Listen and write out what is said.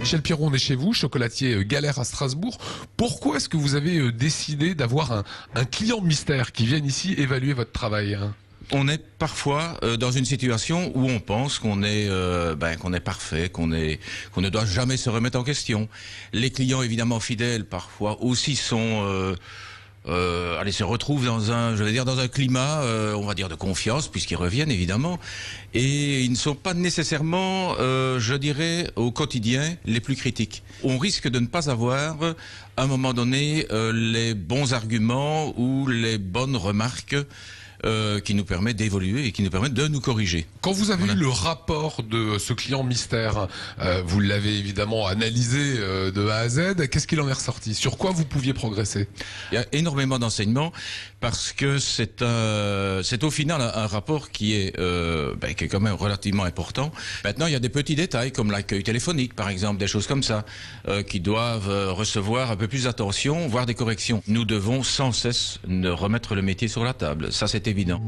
Michel Piron, on est chez vous, chocolatier Galère à Strasbourg. Pourquoi est-ce que vous avez décidé d'avoir un client mystère qui vienne ici évaluer votre travail, hein? On est parfois dans une situation où on pense qu'on est parfait, qu'on ne doit jamais se remettre en question. Les clients évidemment fidèles parfois aussi sont se retrouvent dans un climat, on va dire, de confiance, puisqu'ils reviennent évidemment, et ils ne sont pas nécessairement, au quotidien, les plus critiques. On risque de ne pas avoir, à un moment donné, les bons arguments ou les bonnes remarques qui nous permettent d'évoluer et qui nous permettent de nous corriger. Quand vous avez eu le rapport de ce client mystère, vous l'avez évidemment analysé de A à Z. Qu'est-ce qu'il en est ressorti? Sur quoi vous pouviez progresser? Il y a énormément d'enseignements parce que c'est au final un rapport qui est quand même relativement important. Maintenant, il y a des petits détails comme l'accueil téléphonique, par exemple, des choses comme ça, qui doivent recevoir un peu plus d'attention, voire des corrections. Nous devons sans cesse remettre le métier sur la table. Ça, c'est évident.